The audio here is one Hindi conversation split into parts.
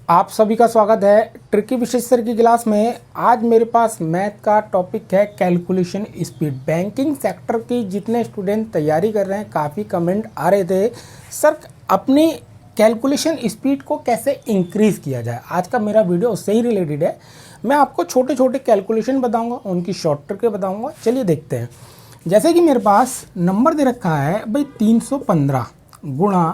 आप सभी का स्वागत है ट्रिकी विशेष सर की क्लास में। आज मेरे पास मैथ का टॉपिक है कैलकुलेशन स्पीड। बैंकिंग सेक्टर की जितने स्टूडेंट तैयारी कर रहे हैं, काफ़ी कमेंट आ रहे थे सर अपनी कैलकुलेशन स्पीड को कैसे इंक्रीज़ किया जाए। आज का मेरा वीडियो उससे ही रिलेटेड है। मैं आपको छोटे छोटे कैलकुलेशन बताऊँगा, उनकी शॉर्ट ट्रिक बताऊँगा। चलिए देखते हैं। जैसे कि मेरे पास नंबर दे रखा है भाई 315 गुणा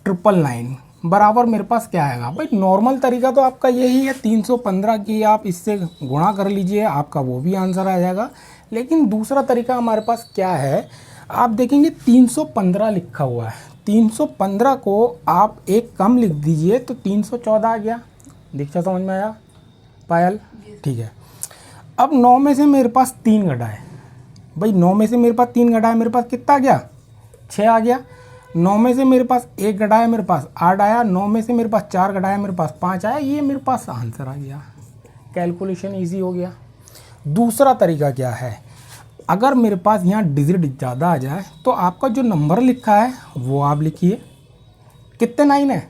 999 बराबर मेरे पास क्या आएगा। भाई नॉर्मल तरीका तो आपका यही है, 315 की आप इससे गुणा कर लीजिए, आपका वो भी आंसर आ जाएगा। लेकिन दूसरा तरीका हमारे पास क्या है, आप देखेंगे 315 लिखा हुआ है, 315 को आप एक कम लिख दीजिए तो 314 आ गया। दीक्षा समझ में आया पायल? ठीक है। अब 9 में से मेरे पास 3 घटा है। भाई 9 में से मेरे पास 3 घटा है, मेरे पास कितना आ गया? 6 आ गया। 9 में से मेरे पास 1 घटा है, मेरे पास 8 आया। 9 में से मेरे पास 4 घटा है, मेरे पास 5 आया। ये मेरे पास आंसर आ गया। कैलकुलेशन इजी हो गया। दूसरा तरीका क्या है, अगर मेरे पास यहाँ डिजिट ज़्यादा आ जाए तो आपका जो नंबर लिखा है वो आप लिखिए। कितने 9 है?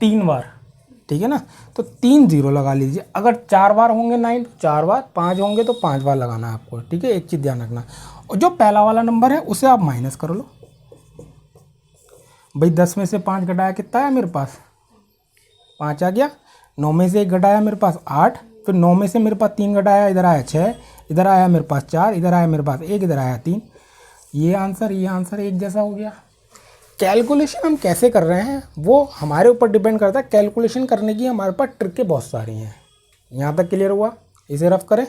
3 बार, ठीक है ना। तो 3 0 लगा लीजिए। अगर 4 बार होंगे 9 तो 4 बार, 5 होंगे तो 5 बार लगाना है आपको, ठीक है। एक चीज़ ध्यान रखना, और जो पहला वाला नंबर है उसे आप माइनस कर लो। भाई 10 में से 5 घटाया, कितना है मेरे पास? 5 आ गया। 9 में से 1 घटाया मेरे पास 8, फिर 9 में से मेरे पास 3 घटाया, इधर आया 6, इधर आया मेरे पास 4, इधर आया मेरे पास 1, इधर आया 3। ये आंसर एक जैसा हो गया। कैलकुलेशन हम कैसे कर रहे हैं वो हमारे ऊपर डिपेंड करता है। कैलकुलेशन करने की हमारे पास ट्रिकें बहुत सारी हैं। यहाँ तक क्लियर हुआ? इसे रफ करें।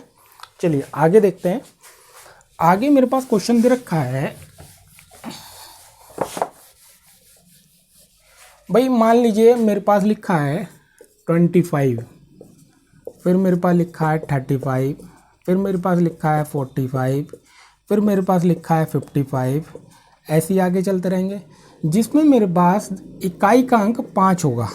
चलिए आगे देखते हैं। आगे मेरे पास क्वेश्चन दे रखा है भाई, मान लीजिए मेरे पास लिखा है 25, फिर मेरे पास लिखा है 35, फिर मेरे पास लिखा है 45, फिर मेरे पास लिखा है 55। ऐसे ही आगे चलते रहेंगे, जिसमें मेरे पास इकाई का अंक 5 होगा।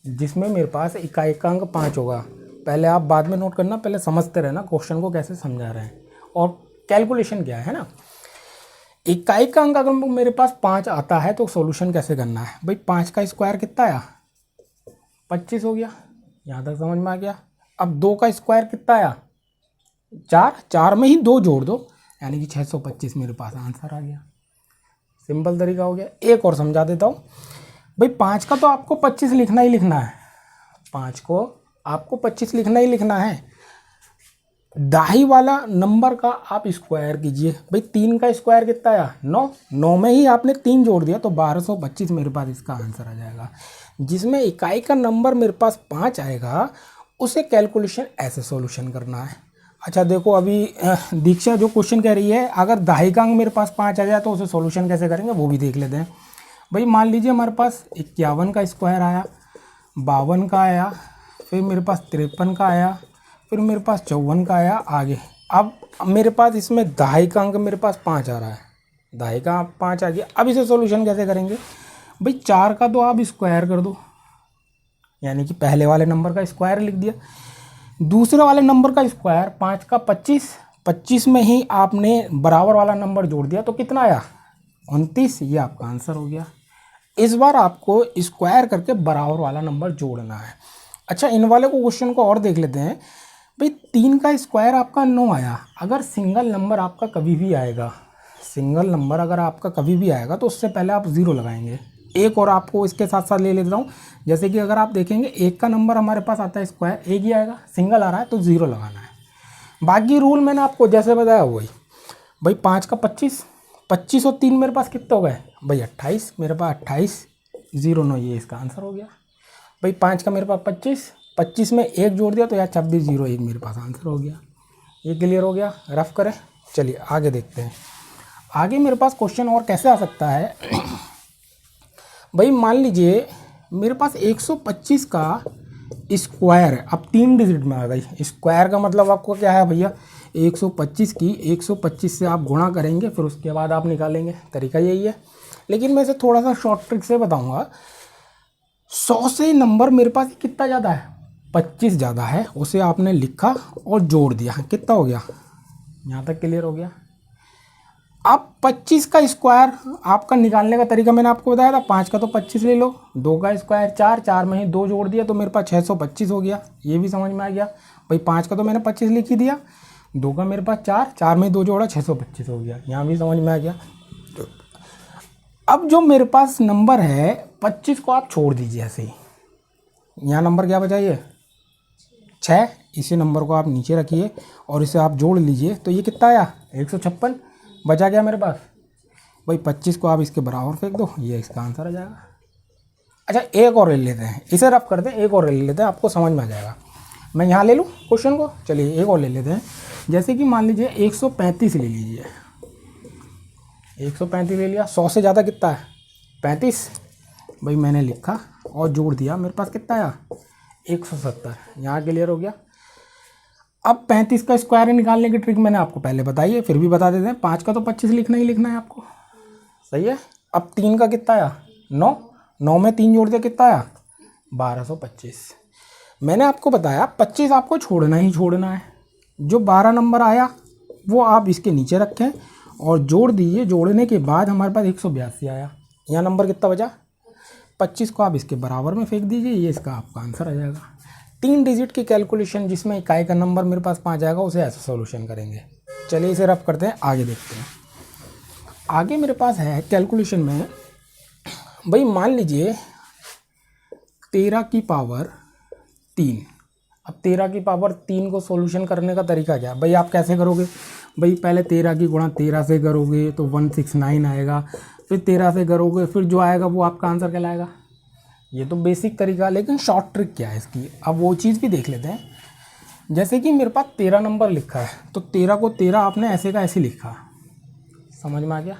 जिसमें मेरे पास इकाई का अंक 5 होगा। पहले आप बाद में नोट करना, पहले समझते रहना क्वेश्चन को कैसे समझा रहे हैं और कैलकुलेशन क्या है ना। इकाई का अंक अगर मेरे पास 5 आता है तो सॉल्यूशन कैसे करना है। भाई 5 का स्क्वायर कितना आया? 25 हो गया। यहाँ तक समझ में आ गया। अब 2 का स्क्वायर कितना आया? 4। 4 में ही 2 जोड़ दो, यानी कि 625 मेरे पास आंसर आ गया। सिंपल तरीका हो गया। एक और समझा देता हूँ। भाई 5 का तो आपको 25 लिखना ही लिखना है। 5 को आपको 25 लिखना ही लिखना है। दाही वाला नंबर का आप स्क्वायर कीजिए। भाई 3 का स्क्वायर कितना आया? 9। 9 में ही आपने 3 जोड़ दिया तो 1225 मेरे पास इसका आंसर आ जाएगा। जिसमें इकाई का नंबर मेरे पास 5 आएगा, उसे कैलकुलेशन ऐसे सॉल्यूशन करना है। अच्छा देखो, अभी दीक्षा जो क्वेश्चन कह रही है, अगर दाही का अंक मेरे पास 5 आ जाए तो उसे सॉल्यूशन कैसे करेंगे वो भी देख लेते हैं। भाई मान लीजिए हमारे पास 51 का स्क्वायर आया, 52 का आया, फिर मेरे पास 53 का आया, फिर मेरे पास 54 का आया आगे। अब मेरे पास इसमें दहाई का अंक मेरे पास 5 आ रहा है, दहाई का 5 आ गया। अब इसे सॉल्यूशन कैसे करेंगे? भाई 4 का तो आप स्क्वायर कर दो, यानी कि पहले वाले नंबर का स्क्वायर लिख दिया। दूसरे वाले नंबर का स्क्वायर 5 का 25, 25 में ही आपने बराबर वाला नंबर जोड़ दिया तो कितना आया? 29। ये आपका आंसर हो गया। इस बार आपको स्क्वायर करके बराबर वाला नंबर जोड़ना है। अच्छा इन वाले को क्वेश्चन को और देख लेते हैं। भाई 3 का स्क्वायर आपका 9 आया। अगर सिंगल नंबर आपका कभी भी आएगा, सिंगल नंबर अगर आपका कभी भी आएगा तो उससे पहले आप 0 लगाएंगे। एक और आपको इसके साथ साथ ले लेता हूँ। जैसे कि अगर आप देखेंगे 1 का नंबर हमारे पास आता है स्क्वायर, 1 ही आएगा। सिंगल आ रहा है तो 0 लगाना है। बाकी रूल मैंने आपको जैसे बताया वही। भाई 5 का 25, 25 और 3 मेरे पास कितने हो गए? भाई 28, मेरे पास 28, 0 9, ये इसका आंसर हो गया। भाई 5 का मेरे पास 25, 25 में 1 जोड़ दिया तो यार 26 0 1 मेरे पास आंसर हो गया। ये क्लियर हो गया? रफ करें। चलिए आगे देखते हैं। आगे मेरे पास क्वेश्चन और कैसे आ सकता है। भाई मान लीजिए मेरे पास 125 का स्क्वायर है। अब 3 डिजिट में आ गई। स्क्वायर का मतलब आपको क्या है भैया? 125 की 125 से आप गुणा करेंगे, फिर उसके बाद आप निकालेंगे। तरीका यही है, लेकिन मैं इसे थोड़ा सा शॉर्ट ट्रिक से बताऊंगा। 100 से नंबर मेरे पास कितना ज़्यादा है? 25 ज़्यादा है। उसे आपने लिखा और जोड़ दिया, कितना हो गया? यहाँ तक क्लियर हो गया। अब 25 का स्क्वायर आपका निकालने का तरीका मैंने आपको बताया था। 5 का तो 25 ले लो, 2 का स्क्वायर 4, 4 में ही 2 जोड़ दिया तो मेरे पास 625 हो गया। ये भी समझ में आ गया भाई। 5 का तो मैंने 25 लिख ही दिया, 2 का मेरे पास 4, 4 में 2 जोड़ा 625 हो गया। यहाँ भी समझ में आ गया। अब जो मेरे पास नंबर है 25 को आप छोड़ दीजिए ऐसे ही। यहाँ नंबर क्या बचा, ये 6। इसी नंबर को आप नीचे रखिए और इसे आप जोड़ लीजिए तो ये कितना आया, 156 बचा गया मेरे पास। भाई 25 को आप इसके बराबर फेंक दो, ये इसका आंसर आ जाएगा। अच्छा एक और ले लेते हैं, इसे रफ करते हैं, एक और ले लेते हैं, आपको समझ में आ जाएगा। मैं यहाँ ले लूँ क्वेश्चन को, चलिए एक और ले लेते हैं। जैसे कि मान लीजिए 135 ले लीजिए, 135 ले लिया। 100 से ज़्यादा कितना है, 35। भाई मैंने लिखा और जोड़ दिया, मेरे पास कितना आया, 170। यहाँ क्लियर हो गया। अब 35 का स्क्वायर निकालने की ट्रिक मैंने आपको पहले बताई है, फिर भी बता देते हैं। 5 का तो 25 लिखना ही लिखना है आपको, सही है। अब 3 का कितना आया, 9, 9 में 3 जोड़ दिया कितना आया, 1225। मैंने आपको बताया 25 आपको छोड़ना ही छोड़ना है। जो 12 नंबर आया वो आप इसके नीचे रखें और जोड़ दीजिए। जोड़ने के बाद हमारे पास 182 आया। यहाँ नंबर कितना बचा, 25 को आप इसके बराबर में फेंक दीजिए, ये इसका आपका आंसर आ जाएगा। 3 डिजिट की कैलकुलेशन जिसमें इकाई का नंबर मेरे पास 5 आएगा, उसे ऐसा सॉल्यूशन करेंगे। चलिए इसे रफ करते हैं, आगे देखते हैं। आगे मेरे पास है कैलकुलेशन में, भाई मान लीजिए 13 की पावर 3। अब 13 की पावर 3 को सॉल्यूशन करने का तरीका क्या है, भाई आप कैसे करोगे। भाई पहले 13 की गुणा 13 से करोगे तो 169 आएगा, फिर 13 से करोगे, फिर जो आएगा वो आपका आंसर कहलाएगा। ये तो बेसिक तरीका, लेकिन शॉर्ट ट्रिक क्या है इसकी, अब वो चीज़ भी देख लेते हैं। जैसे कि मेरे पास 13 नंबर लिखा है तो 13 को 13 आपने ऐसे का ऐसे लिखा, समझ में आ गया।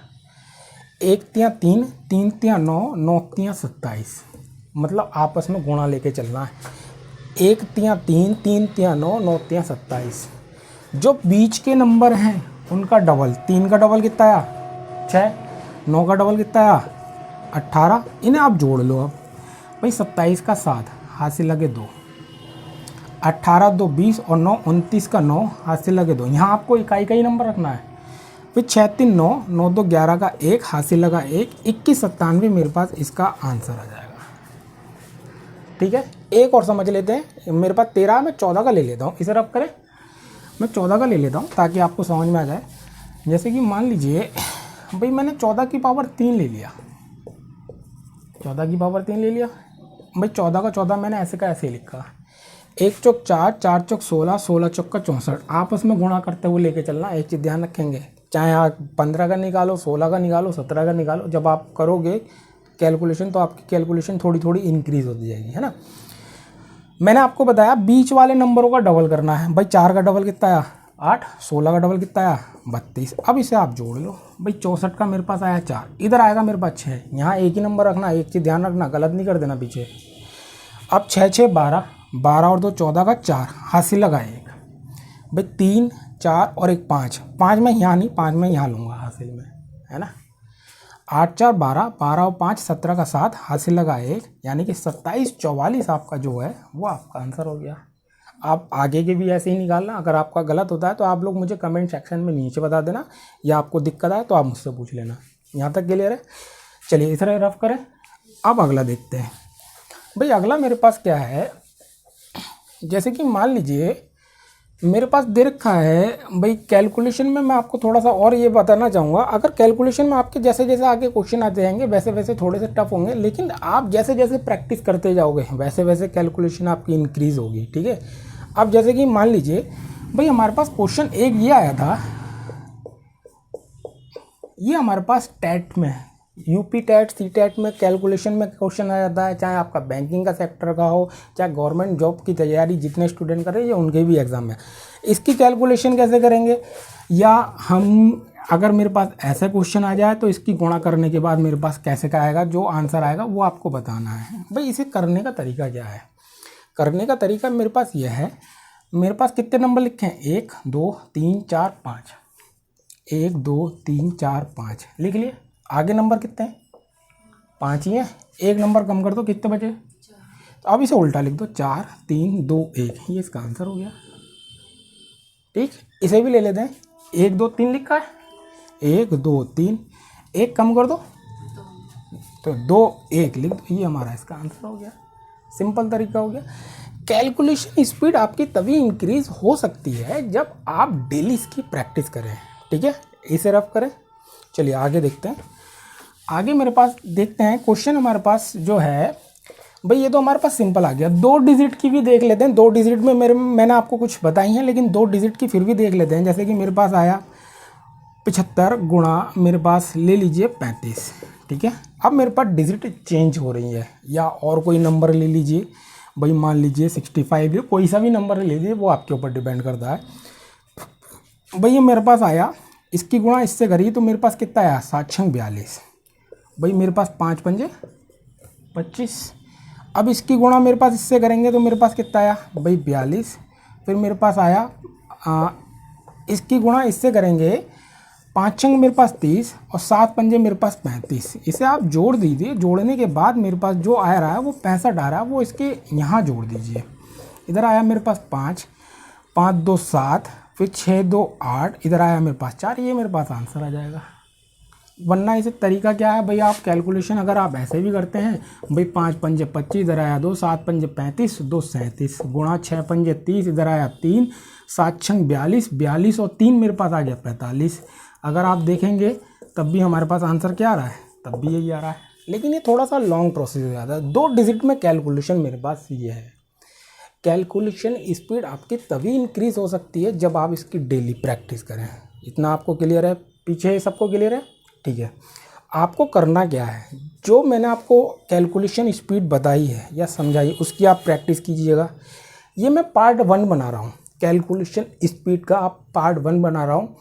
1 तियां 3, 3 तियां 9, 9 तियां 27, मतलब आपस में गुणा लेके चलना है। 1 तियां 3, 3 तियां 9, 9 तियां 27। जो बीच के नंबर हैं उनका डबल, 3 का डबल कितना आया 6, 9 का डबल कितना आया 18, इन्हें आप जोड़ लो। अब भाई 27 का 7, हाथ से लगे 2, 18 2 20 और 9 29 का 9, हाथ से लगे 2। यहाँ आपको इकाई का ही नंबर रखना है। फिर 6 3 9, 9 2 11 का 1, हाथ से लगा 1, 21 97 मेरे पास इसका आंसर आ जाएगा। ठीक है, एक और समझ लेते हैं। मेरे पास 13, मैं 14 का ले लेता हूँ, इसे रफ करें। मैं 14 का ले लेता हूँ ताकि आपको समझ में आ जाए। जैसे कि मान लीजिए भाई मैंने 14 की पावर 3 ले लिया, 14 की पावर 3 ले लिया। भाई 14 का 14 मैंने ऐसे का ऐसे ही लिखा, 1 चौक 4, 4 चौक 16, 16 चौक का 64। आपस में गुणा करते हुए लेके चलना। एक चीज़ ध्यान रखेंगे, चाहे आप 15 का निकालो, 16 का निकालो, 17 का निकालो, जब आप करोगे कैलकुलेशन तो आपकी कैलकुलेशन थोड़ी थोड़ी इंक्रीज होती जाएगी, है ना। मैंने आपको बताया बीच वाले नंबरों का डबल करना है। भाई 4 का डबल कितना आया 8, 16 का डबल कितना आया 32। अब इसे आप जोड़ लो। भाई 64 का मेरे पास आया 4, इधर आएगा मेरे पास 6। यहाँ एक ही नंबर रखना, एक चीज़ ध्यान रखना, गलत नहीं कर देना पीछे। अब 6 6 12, 12 और 2 14 का 4, हाथ से लगा 1। भाई 3 4 और 1 5, 5 में यहाँ नहीं, 5 में यहाँ लूँगा हासिल में, है ना। 8 4 12, 12 और 5 17 का 7, हाथ से लगा 1, यानी कि 27 44 आपका जो है वो आपका आंसर हो गया। आप आगे के भी ऐसे ही निकालना। अगर आपका गलत होता है तो आप लोग मुझे कमेंट सेक्शन में नीचे बता देना, या आपको दिक्कत आए तो आप मुझसे पूछ लेना। यहाँ तक क्लियर है। चलिए इस तरह रफ करें। अब अगला देखते हैं। भाई अगला मेरे पास क्या है, जैसे कि मान लीजिए मेरे पास दे रखा है। भाई कैलकुलेशन में मैं आपको थोड़ा सा और ये बताना चाहूँगा, अगर कैलकुलेशन में आपके जैसे जैसे आगे क्वेश्चन आते जाएंगे वैसे वैसे थोड़े से टफ होंगे, लेकिन आप जैसे जैसे प्रैक्टिस करते जाओगे वैसे वैसे कैलकुलेशन आपकी इंक्रीज़ होगी। ठीक है। अब जैसे कि मान लीजिए भाई हमारे पास क्वेश्चन एक ये आया था, ये हमारे पास टेट में, यूपी टेट सी टेट में कैलकुलेशन में क्वेश्चन आ जाता है, चाहे आपका बैंकिंग का सेक्टर का हो, चाहे गवर्नमेंट जॉब की तैयारी जितने स्टूडेंट कर रहे हैं उनके भी एग्जाम में। इसकी कैलकुलेशन कैसे करेंगे, या हम अगर मेरे पास ऐसा क्वेश्चन आ जाए तो इसकी गुणा करने के बाद मेरे पास कैसे का आएगा, जो आंसर आएगा वो आपको बताना है। भाई इसे करने का तरीका क्या है, करने का तरीका मेरे पास यह है। मेरे पास कितने नंबर लिखे हैं, 1 2 3 4 5, 1 2 3 4 5 लिख लिए। आगे नंबर कितने हैं, 5 ही हैं। एक नंबर कम कर दो, कितने बचे, तो अब इसे उल्टा लिख दो, 4 3 2 1, ये इसका आंसर हो गया। ठीक, इसे भी ले लेते हैं। 1 2 3 लिखा है, 1 2 3, एक कम कर दो तो 2 1 लिख दो, ये हमारा इसका आंसर हो गया। सिंपल तरीका हो गया। कैलकुलेशन स्पीड आपकी तभी इंक्रीज हो सकती है जब आप डेली इसकी प्रैक्टिस करें, ठीक है, इसे रफ करें। चलिए आगे देखते हैं। आगे मेरे पास देखते हैं क्वेश्चन हमारे पास जो है भाई, ये तो हमारे पास सिंपल आ गया। 2 डिजिट की भी देख लेते हैं। 2 डिजिट में मैंने आपको कुछ बताई हैं, लेकिन 2 डिजिट की फिर भी देख लेते हैं। जैसे कि मेरे पास आया 75 गुणा मेरे पास ले लीजिए 35, ठीक है। अब मेरे पास डिजिट चेंज हो रही है, या और कोई नंबर ले लीजिए भाई, मान लीजिए 65, कोई सा भी नंबर ले लीजिए, वो आपके ऊपर डिपेंड करता है। भाई ये मेरे पास आया, इसकी गुणा इससे करिए तो मेरे पास कितना आया 7 छंग 42। भाई मेरे पास 5 पंजे 25। अब इसकी गुणा मेरे पास इससे करेंगे तो मेरे पास कितना आया भाई 42। फिर मेरे पास आया इसकी गुणा इससे करेंगे, 5 छंग मेरे पास 30 और 7 पंजे मेरे पास 35। इसे आप जोड़ दीजिए। जोड़ने के बाद मेरे पास जो आ रहा है वो 65 आ रहा है, वो इसके यहाँ जोड़ दीजिए। इधर आया मेरे पास 5 5 2 7, फिर 6 2 8, इधर आया मेरे पास 4। ये मेरे पास आंसर आ जाएगा। वरना इसे तरीका क्या है भाई, आप कैलकुलेशन अगर आप ऐसे भी करते हैं भाई, 5 पंजे 25, इधर आया 2, 7 पंजे 35, 2 37, गुणा 6 पंजे 30, इधर आया 3, 7 छंग 42, 42 और 3 मेरे पास आ गया 45। अगर आप देखेंगे तब भी हमारे पास आंसर क्या आ रहा है, तब भी यही आ रहा है। लेकिन ये थोड़ा सा लॉन्ग प्रोसेस हो जाता है। 2 डिजिट में कैलकुलेशन मेरे पास ये है। कैलकुलेशन स्पीड आपकी तभी इंक्रीज हो सकती है जब आप इसकी डेली प्रैक्टिस करें। इतना आपको क्लियर है? पीछे सबको क्लियर है? ठीक है। आपको करना क्या है, जो मैंने आपको कैलकुलेशन स्पीड बताई है या समझाई, उसकी आप प्रैक्टिस कीजिएगा। ये मैं पार्ट 1 बना रहा हूँ, कैलकुलेशन स्पीड का आप पार्ट 1 बना रहा हूँ।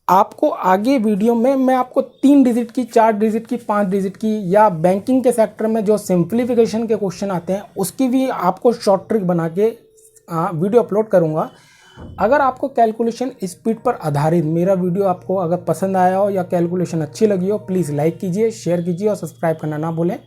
आपको आगे वीडियो में मैं आपको 3 डिजिट की, 4 डिजिट की, 5 डिजिट की, या बैंकिंग के सेक्टर में जो सिंप्लीफिकेशन के क्वेश्चन आते हैं उसकी भी आपको शॉर्ट ट्रिक बना के वीडियो अपलोड करूँगा। अगर आपको कैलकुलेशन स्पीड पर आधारित मेरा वीडियो आपको अगर पसंद आया हो या कैलकुलेशन अच्छी लगी हो, प्लीज़ लाइक कीजिए, शेयर कीजिए और सब्सक्राइब करना ना भूलें।